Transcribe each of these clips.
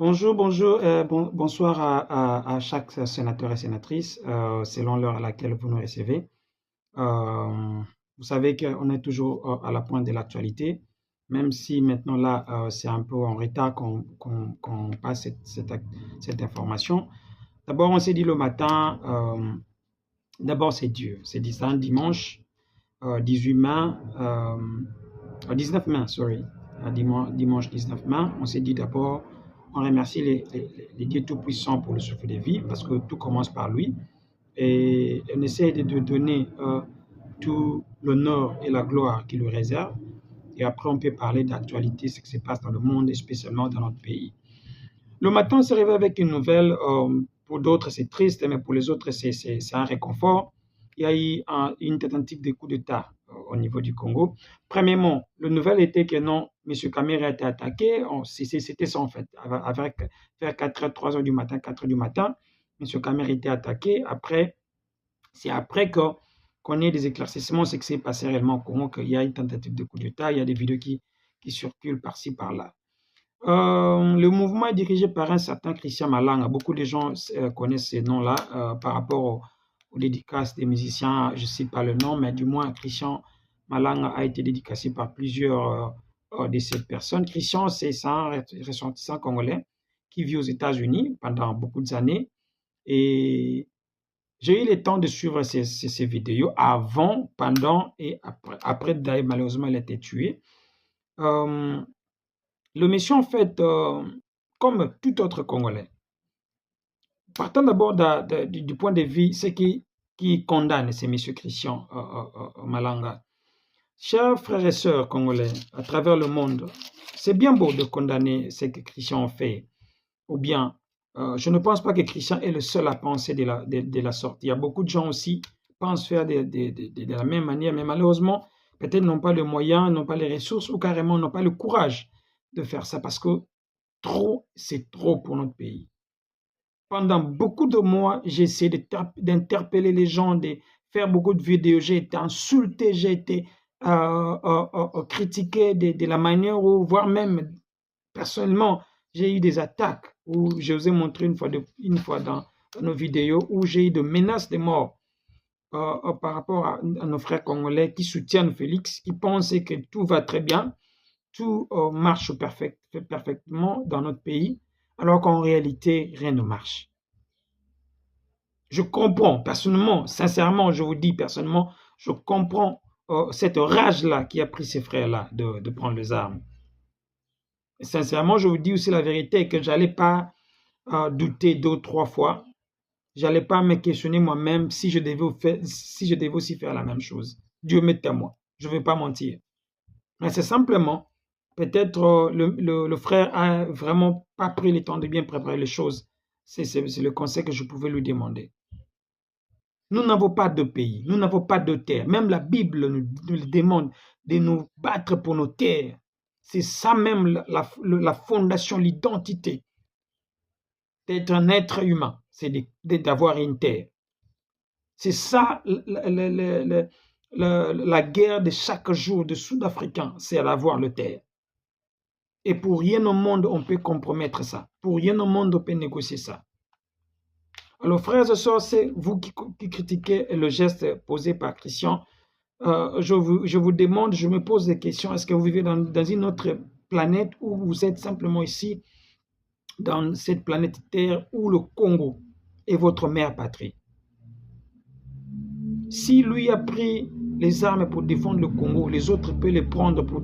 Bonjour, bonjour, bonsoir à chaque sénateur et sénatrice, selon l'heure à laquelle vous nous recevez. Euh, Vous savez qu'on est toujours à la pointe de l'actualité, même si maintenant là, c'est un peu en retard qu'on passe cette information. D'abord, on s'est dit le matin, d'abord c'est Dieu, c'est dit ça un dimanche 18 mai, 19 mai, sorry, dimanche 19 mai, on s'est dit d'abord, on remercie les dieux tout-puissants pour le souffle de vie, parce que tout commence par lui, et on essaie de donner tout l'honneur et la gloire qu'il lui réserve, et après on peut parler d'actualité, ce qui se passe dans le monde, et spécialement dans notre pays. Le matin, on se réveille avec une nouvelle, pour d'autres c'est triste, mais pour les autres c'est un réconfort. Il y a eu une tentative de coup d'État au niveau du Congo. Premièrement, le nouvel était que non, M. Kamere a été attaqué, c'était ça en fait, vers 4h, 3h du matin, 4h du matin, M. Kamere a été attaqué. Après, c'est après qu'on ait des éclaircissements, ce qui s'est passé réellement au Congo, qu'il y a une tentative de coup d'État, il y a des vidéos qui circulent par-ci, par-là. Le mouvement est dirigé par un certain Christian Malanga. Beaucoup de gens connaissent ces noms-là par rapport aux dédicaces des musiciens. Je ne sais pas le nom, mais du moins, Christian Malanga a été dédicacé par plusieurs de ces personnes. Christian, c'est un ressortissant congolais qui vit aux États-Unis pendant beaucoup d'années. Et j'ai eu le temps de suivre ces vidéos avant, pendant et après. Après, d'ailleurs, malheureusement, il a été tué. Le monsieur, en fait, comme tout autre Congolais, partant d'abord du point de vue, ce qui condamne ces messieurs Christian Malanga. Chers frères et sœurs congolais, à travers le monde, c'est bien beau de condamner ce que Christian fait. Ou bien, je ne pense pas que Christian est le seul à penser de la sorte. Il y a beaucoup de gens aussi qui pensent faire de la même manière, mais malheureusement, peut-être n'ont pas les moyens, n'ont pas les ressources ou carrément n'ont pas le courage de faire ça parce que trop, c'est trop pour notre pays. Pendant beaucoup de mois, j'ai essayé d'interpeller les gens, de faire beaucoup de vidéos. J'ai été insulté, j'ai été critiqué de la manière où, voire même personnellement, j'ai eu des attaques où je vous ai montré une fois dans nos vidéos où j'ai eu des menaces de mort par rapport à nos frères congolais qui soutiennent Félix, qui pensent que tout va très bien, tout marche parfaitement dans notre pays, alors qu'en réalité, rien ne marche. Je comprends personnellement, sincèrement, je vous dis personnellement, je comprends cette rage-là qui a pris ces frères-là de prendre les armes. Et sincèrement, je vous dis aussi la vérité, que je n'allais pas douter 2 ou 3 fois. Je n'allais pas me questionner moi-même si je devais aussi faire la même chose. Dieu m'est témoin, je ne vais pas mentir. Mais c'est simplement, peut-être le frère a vraiment pas pris le temps de bien préparer les choses. C'est le conseil que je pouvais lui demander. Nous n'avons pas de pays, nous n'avons pas de terre. Même la Bible nous demande de nous battre pour nos terres. C'est ça même la fondation, l'identité d'être un être humain, c'est d'avoir une terre. C'est ça la guerre de chaque jour des Sud-Africains, c'est d'avoir le terre. Et pour rien au monde, on peut compromettre ça. Pour rien au monde, on peut négocier ça. Alors, frères et sœurs, c'est vous qui critiquez le geste posé par Christian. Je vous demande, je me pose des questions. Est-ce que vous vivez dans une autre planète ou vous êtes simplement ici, dans cette planète Terre, où le Congo est votre mère patrie? Si lui a pris les armes pour défendre le Congo, les autres peuvent les prendre pour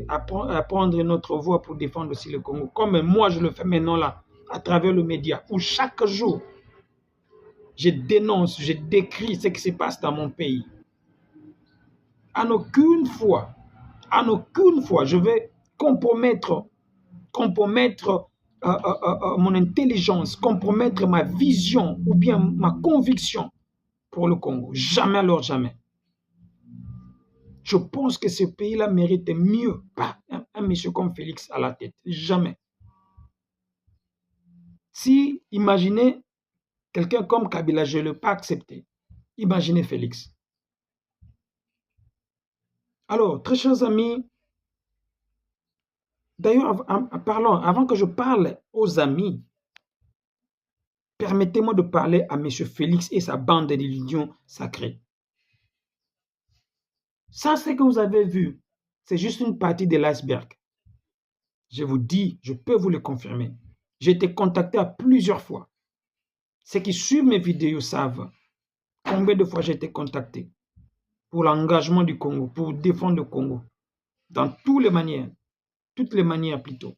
apprendre notre voix pour défendre aussi le Congo. Comme moi, je le fais maintenant là, à travers le média, où chaque jour, je dénonce, je décris ce qui se passe dans mon pays. En aucune fois, je vais compromettre mon intelligence, compromettre ma vision ou bien ma conviction pour le Congo. Jamais alors jamais. Je pense que ce pays-là mérite mieux, pas un monsieur comme Félix à la tête. Jamais. Si, imaginez, quelqu'un comme Kabila, je ne l'ai pas accepté. Imaginez Félix. Alors, très chers amis, D'ailleurs, parlons, avant que je parle aux amis, permettez-moi de parler à M. Félix et sa bande de l'Union sacrée. Ça, c'est que vous avez vu, c'est juste une partie de l'iceberg. Je vous dis, je peux vous le confirmer. J'ai été contacté à plusieurs fois. Ceux qui suivent mes vidéos savent combien de fois j'ai été contacté pour l'engagement du Congo, pour défendre le Congo, dans toutes les manières plutôt.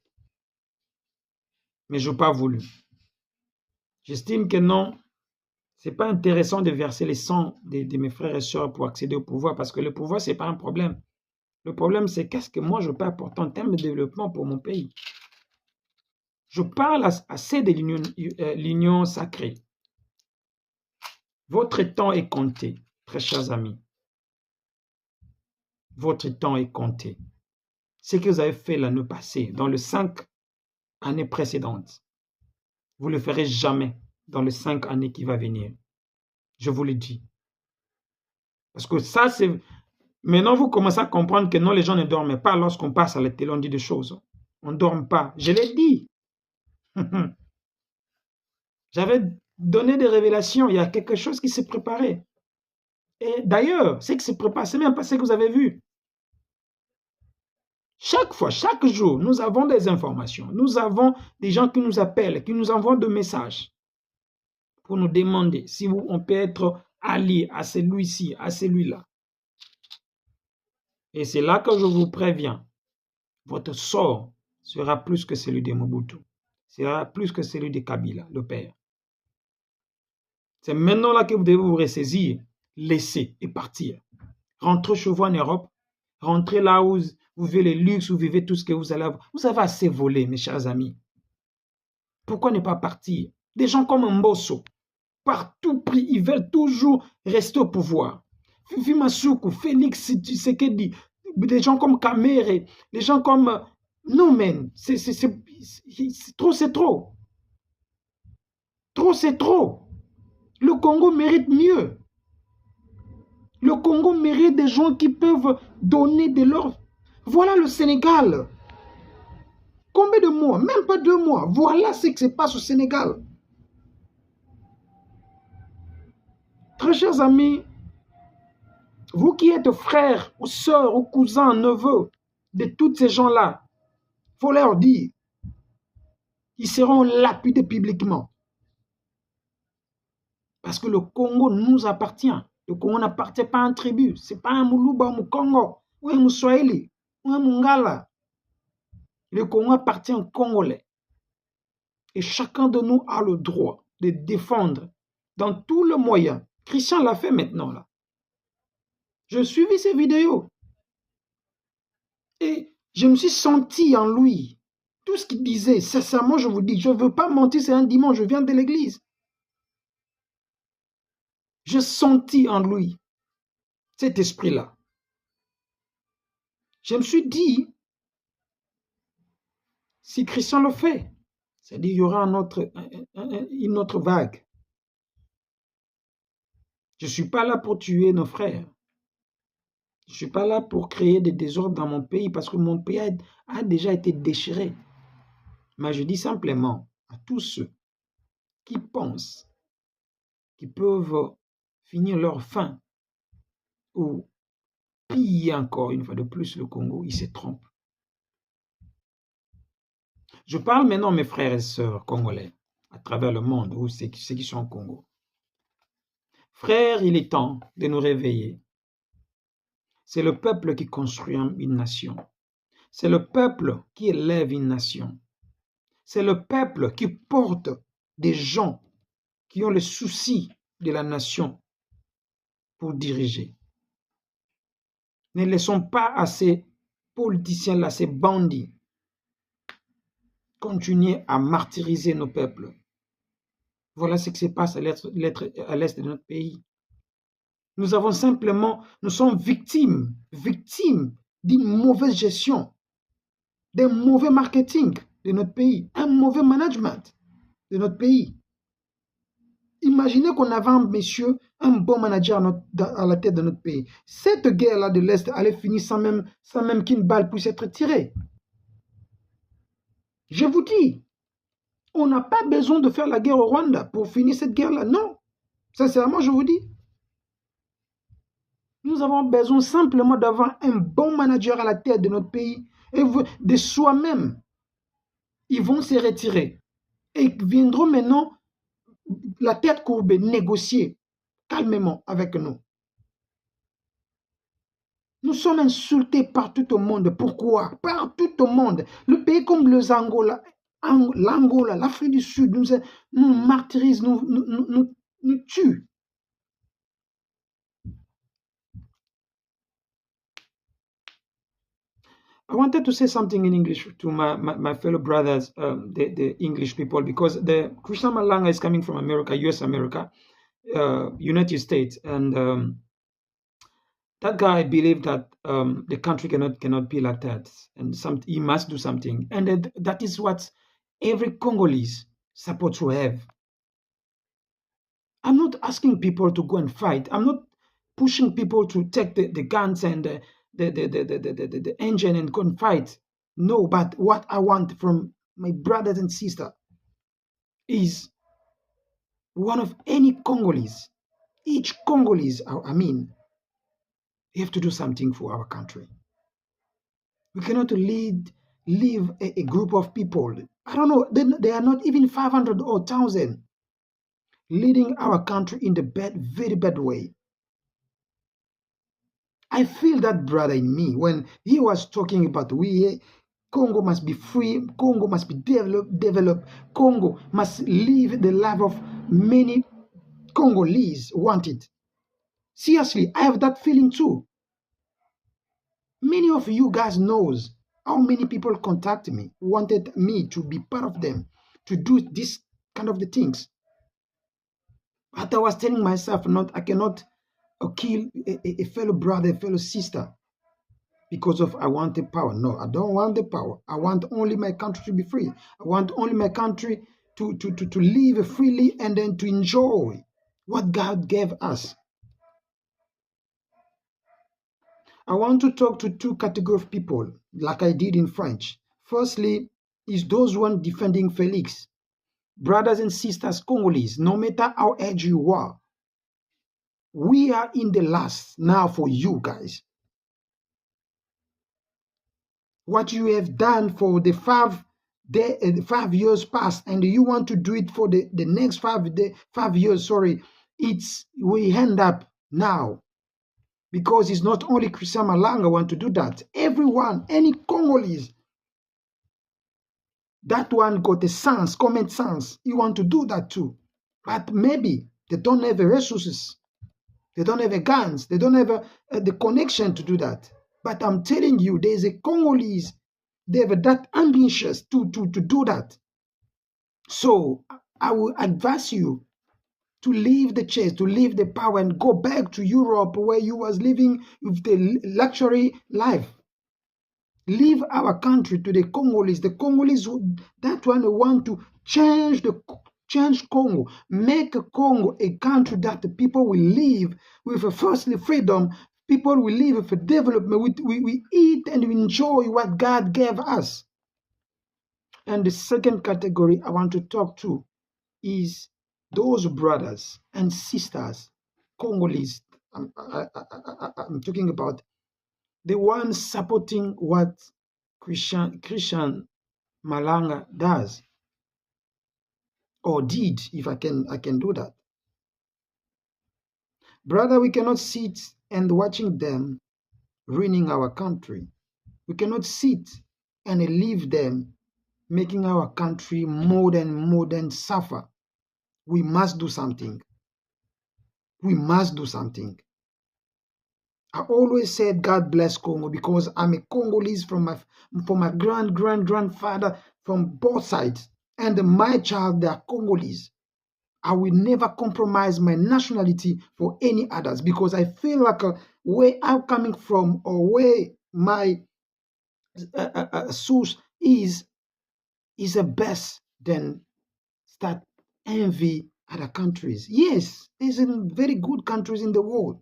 Mais je n'ai pas voulu. J'estime que non, ce n'est pas intéressant de verser les sangs de mes frères et sœurs pour accéder au pouvoir, parce que le pouvoir, ce n'est pas un problème. Le problème, c'est qu'est-ce que moi je peux apporter en termes de développement pour mon pays. Je parle à ceux de l'union sacrée. Votre temps est compté, très chers amis. Votre temps est compté. Ce que vous avez fait l'année passée, dans les 5 années précédentes, vous ne le ferez jamais dans les 5 années qui vont venir. Je vous le dis. Parce que ça, c'est... Maintenant, vous commencez à comprendre que non, les gens ne dorment pas lorsqu'on passe à la télé, on dit des choses. On ne dort pas. Je l'ai dit. J'avais donné des révélations. Il y a quelque chose qui s'est préparé. Et d'ailleurs, ce qui se prépare, c'est même pas ce que vous avez vu. Chaque fois, chaque jour, nous avons des informations. Nous avons des gens qui nous appellent, qui nous envoient des messages pour nous demander si on peut être allié à celui-ci, à celui-là. Et c'est là que je vous préviens. Votre sort sera plus que celui de Mobutu. Sera plus que celui de Kabila, le père. C'est maintenant là que vous devez vous ressaisir, laisser et partir. Rentrez chez vous en Europe. Rentrez là où vous vivez les luxes, vous vivez tout ce que vous allez avoir. Vous avez assez volé, mes chers amis. Pourquoi ne pas partir? Des gens comme Mbosso, par tout prix, ils veulent toujours rester au pouvoir. Fifi Masuku, Félix Tshisekedi, des gens comme Kamere, des gens comme... Non, man, c'est trop, c'est trop. Trop, c'est trop. Le Congo mérite mieux. Le Congo mérite des gens qui peuvent donner de leur... Voilà le Sénégal. Combien de mois? Même pas 2 mois. Voilà ce qui se passe au Sénégal. Très chers amis, vous qui êtes frères, ou sœurs, ou cousins, neveux de tous ces gens-là, il faut leur dire, ils seront lapidés publiquement. Parce que le Congo nous appartient. Le Congo n'appartient pas à une tribu. Ce n'est pas un Moulouba, un Congo, ou un Moussoaili, ou un Mungala. Le Congo appartient aux Congolais. Et chacun de nous a le droit de défendre dans tous les moyens. Christian l'a fait maintenant là. Je suivis ses vidéos. Et je me suis senti en lui. Tout ce qu'il disait, sincèrement, je vous dis, je ne veux pas mentir, c'est un dimanche, je viens de l'église. J'ai senti en lui cet esprit-là. Je me suis dit, si Christian le fait, c'est-à-dire qu'il y aura une autre vague. Je ne suis pas là pour tuer nos frères. Je ne suis pas là pour créer des désordres dans mon pays parce que mon pays a déjà été déchiré. Mais je dis simplement à tous ceux qui pensent qu'ils peuvent finir leur fin ou piller encore une fois de plus le Congo, ils se trompent. Je parle maintenant mes frères et sœurs congolais à travers le monde ou ceux qui sont au Congo. Frères, il est temps de nous réveiller. C'est le peuple qui construit une nation. C'est le peuple qui élève une nation. C'est le peuple qui porte des gens qui ont le souci de la nation pour diriger. Ne laissons pas à ces politiciens-là, ces bandits, continuer à martyriser nos peuples. Voilà ce qui se passe à l'est de notre pays. Nous sommes victimes d'une mauvaise gestion, d'un mauvais marketing de notre pays, un mauvais management de notre pays. Imaginez qu'on avait un bon manager à la tête de notre pays. Cette guerre-là de l'Est allait finir sans même qu'une balle puisse être tirée. Je vous dis, on n'a pas besoin de faire la guerre au Rwanda pour finir cette guerre-là. Non, sincèrement, je vous dis. Nous avons besoin simplement d'avoir un bon manager à la tête de notre pays et de soi-même. Ils vont se retirer et viendront maintenant la tête courbée négocier calmement avec nous. Nous sommes insultés partout au monde. Pourquoi? Partout au monde. Le pays comme l'Angola, l'Afrique du Sud nous martyrisent, nous tuent. I wanted to say something in English to my fellow brothers, the English people, because the Christian Malanga is coming from America, US America, United States, and that guy believed that the country cannot be like that, and he must do something, and that is what every Congolese supposed to have. I'm not asking people to go and fight. I'm not pushing people to take the guns and the engine and go and fight. No, but what I want from my brothers and sisters is one of any Congolese, each Congolese, I mean, we have to do something for our country. We cannot leave a group of people. I don't know, they are not even 500 or 1,000 leading our country in the very bad way. I feel that brother in me when he was talking about Congo must be free, Congo must be developed, Congo must live the life of many Congolese want it. Seriously, I have that feeling too. Many of you guys knows how many people contact me, wanted me to be part of them, to do this kind of the things. But I was telling myself, I cannot kill a fellow brother, a fellow sister, because of I want the power. No, I don't want the power. I want only my country to be free. I want only my country to live freely and then to enjoy what God gave us. I want to talk to two categories of people, like I did in French. Firstly, is those one defending Felix. Brothers and sisters, Congolese, no matter how age you are, we are in the last now for you guys. What you have done for the 5 years past, and you want to do it for the next 5 years, we end up now. Because it's not only Christian Malanga want to do that. Everyone, any Congolese, that one got a sense, common sense. You want to do that too. But maybe they don't have the resources. They don't have the guns. They don't have the connection to do that. But I'm telling you, there's a Congolese, they have that ambitious to do that. So I will advise you to leave the chase, to leave the power and go back to Europe where you was living with the luxury life. Leave our country to the Congolese. The Congolese, that one want to change Congo, make Congo a country that the people will live with firstly freedom. People will live with development. We eat and we enjoy what God gave us. And the second category I want to talk to is those brothers and sisters, Congolese. I'm talking about the ones supporting what Christian Malanga does or did, if I can do that. Brother, we cannot sit and watching them ruining our country. We cannot sit and leave them making our country more and suffer. We must do something. We must do something. I always said God bless Congo because I'm a Congolese from my grandfather from both sides. And my child, they are Congolese. I will never compromise my nationality for any others because I feel like where I'm coming from or where my source is the best than start envy other countries. Yes, there's very good countries in the world.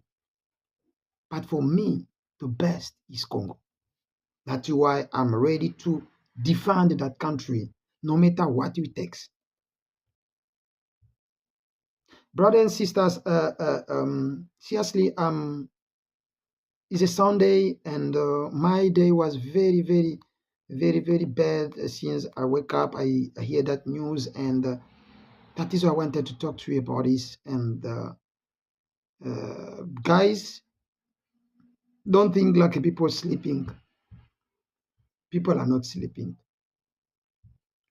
But for me, the best is Congo. That's why I'm ready to defend that country, no matter what it takes. Brothers and sisters, seriously, it's a Sunday, and my day was very, very, very, very bad. Since I wake up, I hear that news, and that is why I wanted to talk to you about this. And guys, don't think like people are sleeping. People are not sleeping.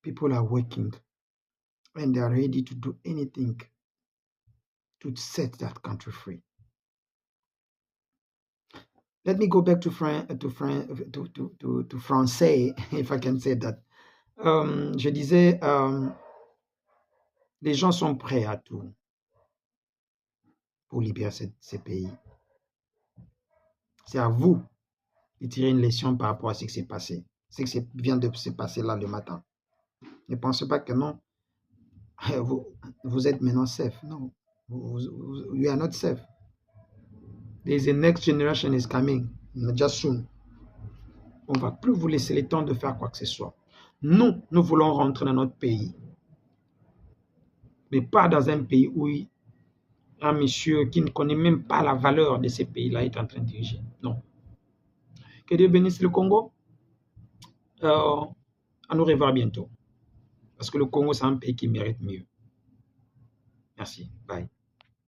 People are working, and they are ready to do anything to set that country free. Let me go back to français, if I can say that. Je disais, les gens sont prêts à tout pour libérer ces pays. C'est à vous de tirer une leçon par rapport à ce qui s'est passé, ce qui vient de se passer là le matin. Ne pensez pas que non, vous êtes maintenant safe. Non, you are not safe. There is a next generation is coming, just soon. On ne va plus vous laisser le temps de faire quoi que ce soit. Nous voulons rentrer dans notre pays, mais pas dans un pays où un monsieur qui ne connaît même pas la valeur de ce pays-là est en train de diriger. Non. Que Dieu bénisse le Congo. À nous revoir bientôt. Parce que le Congo, c'est un pays qui mérite mieux. Merci. Bye.